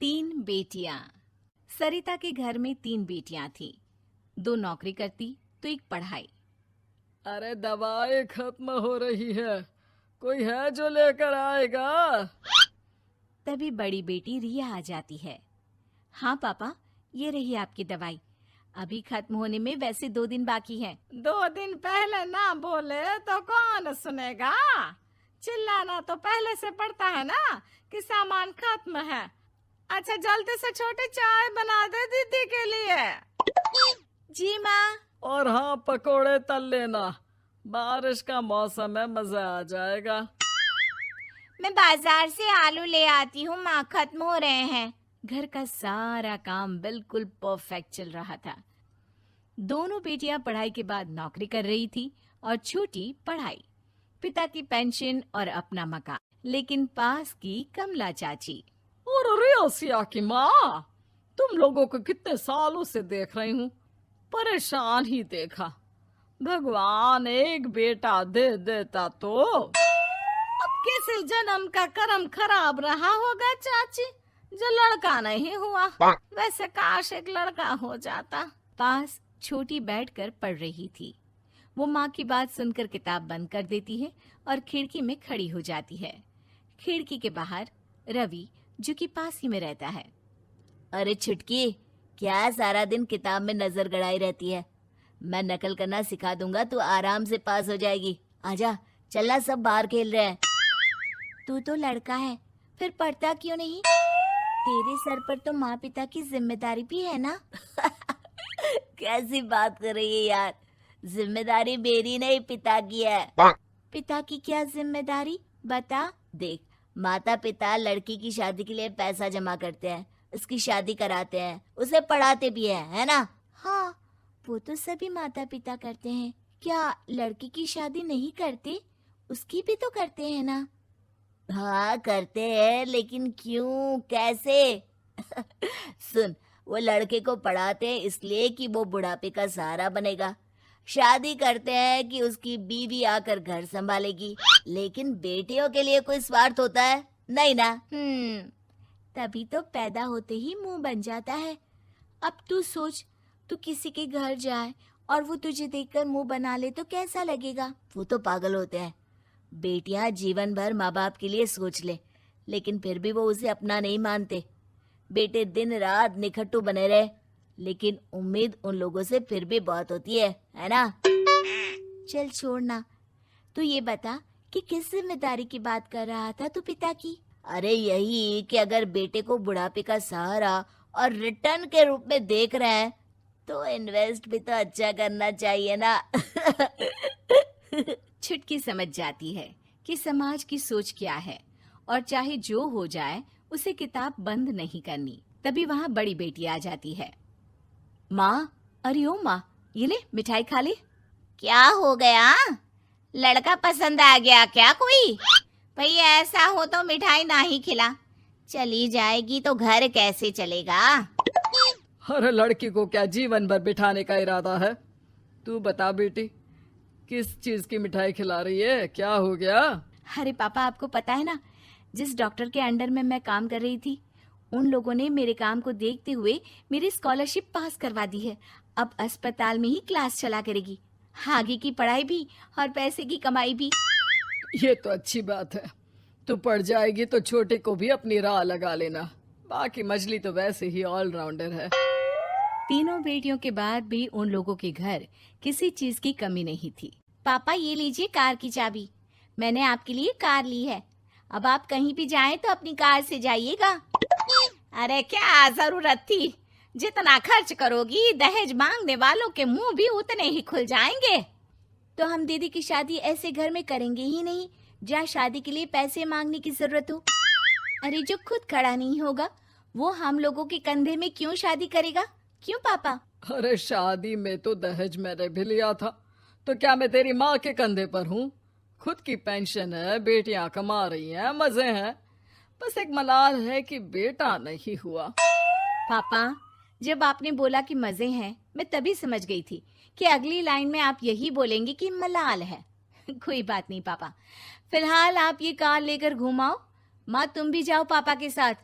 तीन बेटियां। सरिता के घर में तीन बेटियां थीं। दो नौकरी करती तो एक पढ़ाई। अरे दवाई खत्म हो रही है, कोई है जो लेकर आएगा? तभी बड़ी बेटी रिया आ जाती है। हाँ पापा, ये रही आपकी दवाई। अभी खत्म होने में वैसे 2 दिन बाकी हैं। 2 दिन पहले ना बोले तो कौन सुनेगा? चिल्लाना तो पहले से पड़ता है ना कि सामान खत्म है। अच्छा जल्दी से छोटी चाय बना दे दीदी के लिए। जी माँ। और हाँ, पकोड़े तल लेना, बारिश का मौसम है, मजा आ जाएगा। मैं बाजार से आलू ले आती हूँ माँ, खत्म हो रहे हैं। घर का सारा काम बिल्कुल परफेक्ट चल रहा था। दोनों बेटियां पढ़ाई के बाद नौकरी कर रही थी और छोटी पढ़ाई, पिता की पेंशन और अपना मकान। लेकिन पास की कमला चाची। और रियासिया की माँ, तुम लोगों को कितने सालों से देख रही हूँ, परेशान ही देखा। भगवान एक बेटा दे देता तो। अब किसी जन्म का कर्म खराब रहा होगा चाची, जो लड़का नहीं हुआ। वैसे काश एक लड़का हो जाता। पास छोटी बैठकर पढ़ रही थी। वो माँ की बात सुनकर किताब बंद कर देती है और खिड़की में खड़ी हो जाती है। खिड़की के बाहर रवि, जो कि पास ही में रहता है। अरे छुटकी, क्या सारा दिन किताब में नजर गड़ाई रहती है? मैं नकल करना सिखा दूंगा, तू आराम से पास हो जाएगी। आजा, चलना, सब बाहर खेल रहे हैं। तू तो लड़का है, फिर पढ़ता क्यों नहीं? तेरे सर पर तो माँ पिता की जिम्मेदारी भी है ना। कैसी बात कर रही है यार? जिम्मेदारी मेरी नहीं, पिता की है। पिता की क्या जिम्मेदारी, बता। देख, माता पिता लड़की की शादी के लिए पैसा जमा करते हैं, उसकी शादी कराते हैं, उसे पढ़ाते भी है ना? हाँ, वो तो सभी माता पिता करते हैं। क्या लड़की की शादी नहीं करते? उसकी भी तो करते हैं ना। हाँ करते हैं, लेकिन क्यों, कैसे? सुन, वो लड़के को पढ़ाते हैं इसलिए कि वो बुढ़ापे का सहारा बनेगा। शादी करते हैं कि उसकी बीवी आकर घर संभालेगी। लेकिन बेटियों के लिए कोई स्वार्थ होता है? नहीं ना। तभी तो पैदा होते ही मुंह बन जाता है। अब तू सोच, तू किसी के घर जाए और वो तुझे देखकर मुंह बना ले तो कैसा लगेगा? वो तो पागल होते हैं। बेटियां जीवन भर माँ बाप के लिए सोच ले, लेकिन फिर भी वो उसे अपना नहीं मानते। बेटे दिन रात निखट्टू बने रहे, लेकिन उम्मीद उन लोगों से फिर भी बहुत होती है ना? चल छोड़ना, तू ये बता कि किस जिम्मेदारी की बात कर रहा था तू पिता की? अरे यही कि अगर बेटे को बुढ़ापे का सहारा और रिटर्न के रूप में देख रहे हैं तो इन्वेस्ट भी तो अच्छा करना चाहिए ना। छुटकी समझ जाती है कि समाज की सोच क्या है और चाहे जो हो जाए उसे किताब बंद नहीं करनी। तभी वहाँ बड़ी बेटी आ जाती है। माँ, अरे ओ माँ, ये ले मिठाई खा ले। क्या हो गया? लड़का पसंद आ गया क्या कोई? भाई ऐसा हो तो मिठाई ना ही खिला, चली जाएगी तो घर कैसे चलेगा? अरे लड़की को क्या जीवन भर बिठाने का इरादा है? तू बता बेटी, किस चीज की मिठाई खिला रही है? क्या हो गया? अरे पापा, आपको पता है ना, जिस डॉक्टर के अंडर में मैं काम कर रही थी, उन लोगों ने मेरे काम को देखते हुए मेरी स्कॉलरशिप पास करवा दी है। अब अस्पताल में ही क्लास चला करेगी, आगे की पढ़ाई भी और पैसे की कमाई भी। ये तो अच्छी बात है। तू पढ़ जाएगी तो छोटे को भी अपनी राह लगा लेना। बाकी मछली तो वैसे ही ऑलराउंडर है। तीनों बेटियों के बाद भी उन लोगों के घर किसी चीज की कमी नहीं थी। पापा, ये लीजिए कार की चाबी, मैंने आपके लिए कार ली है। अब आप कहीं भी जाएं तो अपनी कार से जाइएगा। अरे क्या जरूरत थी? जितना खर्च करोगी दहेज मांगने वालों के मुंह भी उतने ही खुल जाएंगे। तो हम दीदी की शादी ऐसे घर में करेंगे ही नहीं जहाँ शादी के लिए पैसे मांगने की जरूरत हो। अरे जो खुद खड़ा नहीं होगा वो हम लोगों के कंधे में क्यों शादी करेगा? क्यों पापा? अरे शादी में तो दहेज मैंने भी लिया था, तो क्या मैं तेरी माँ के कंधे पर हूँ? खुद की पेंशन है, बेटियां कमा रही हैं, मजे हैं। बस एक मलाल है कि बेटा नहीं हुआ। पापा, जब आपने बोला कि मजे हैं, मैं तभी समझ गई थी कि अगली लाइन में आप यही बोलेंगे कि मलाल है। कोई बात नहीं पापा, फिलहाल आप ये कार लेकर घुमाओ। माँ, तुम भी जाओ पापा के साथ।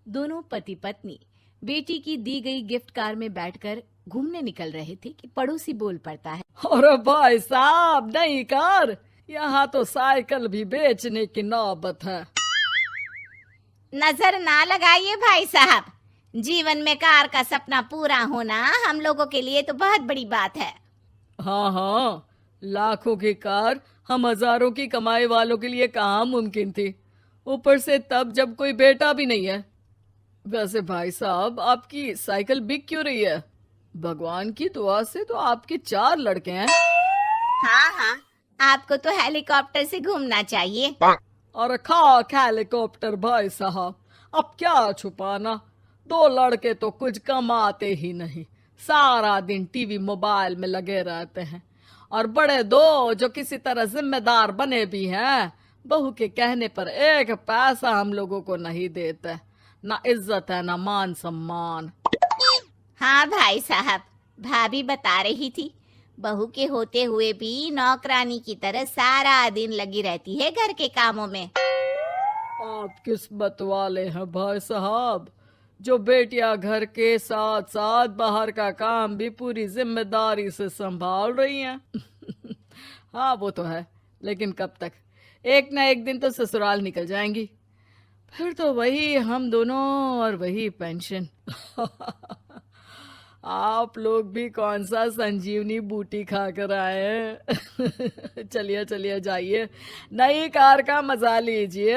दोनों पति पत्नी बेटी की दी गई गिफ्ट कार में बैठकर घूमने निकल रहे थे कि पड़ोसी बोल पड़ता है। अरे भाई साहब, नई कार, यहाँ तो साइकिल भी बेचने की नौबत है। नजर ना लगाइए भाई साहब, जीवन में कार का सपना पूरा होना हम लोगों के लिए तो बहुत बड़ी बात है। हाँ हाँ, लाखों की कार हम हजारों की कमाई वालों के लिए कहाँ मुमकिन थी, ऊपर से तब जब कोई बेटा भी नहीं है। वैसे भाई साहब, आपकी साइकिल बिक क्यों रही है? भगवान की दुआ से तो आपके 4 लड़के हैं। हाँ हाँ, आपको तो हेलीकॉप्टर से घूमना चाहिए। और खाक हेलीकॉप्टर भाई साहब, अब क्या छुपाना, 2 लड़के तो कुछ कमाते ही नहीं, सारा दिन टीवी मोबाइल में लगे रहते हैं। और बड़े 2 जो किसी तरह जिम्मेदार बने भी हैं, बहू के कहने पर 1 पैसा हम लोगों को नहीं देते, ना इज्जत है ना मान सम्मान। हाँ भाई साहब, भाभी बता रही थी, बहू के होते हुए भी नौकरानी की तरह सारा दिन लगी रहती है घर के कामों में। आप किस्मत वाले हैं भाई साहब, जो बेटियां घर के साथ साथ बाहर का काम भी पूरी जिम्मेदारी से संभाल रही हैं। हाँ वो तो है, लेकिन कब तक? एक ना एक दिन तो ससुराल निकल जाएंगी, फिर तो वही हम दोनों और वही पेंशन। आप लोग भी कौन सा संजीवनी बूटी खा कर आए हैं? चलिए चलिए, जाइए, नई कार का मजा लीजिए।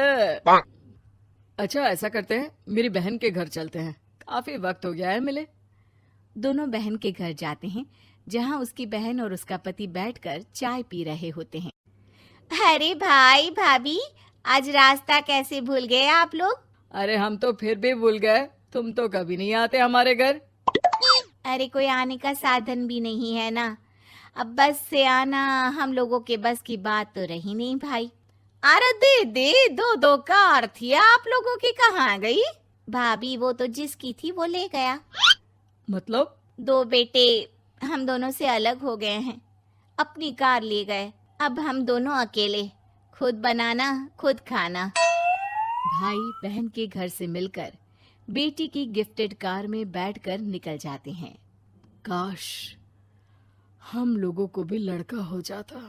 अच्छा ऐसा करते हैं, मेरी बहन के घर चलते हैं, काफी वक्त हो गया है मिले। दोनों बहन के घर जाते हैं, जहाँ उसकी बहन और उसका पति बैठकर चाय पी रहे होते हैं। अरे भाई भाभी, आज रास्ता कैसे भूल गए आप लोग? अरे हम तो फिर भी भूल गए, तुम तो कभी नहीं आते हमारे घर। अरे कोई आने का साधन भी नहीं है ना, अब बस से आना हम लोगों के बस की बात तो रही नहीं भाई। अरे दीदी, 2 कार थी आप लोगों की, कहाँ गई? भाभी वो तो जिसकी थी वो ले गया। मतलब? 2 बेटे हम दोनों से अलग हो गए हैं, अपनी कार ले गए, अब हम दोनों अकेले, खुद बनाना खुद खाना। भाई बहन के घर से मिलकर बेटी की गिफ्टेड कार में बैठकर निकल जाते हैं। काश हम लोगों को भी लड़का हो जाता।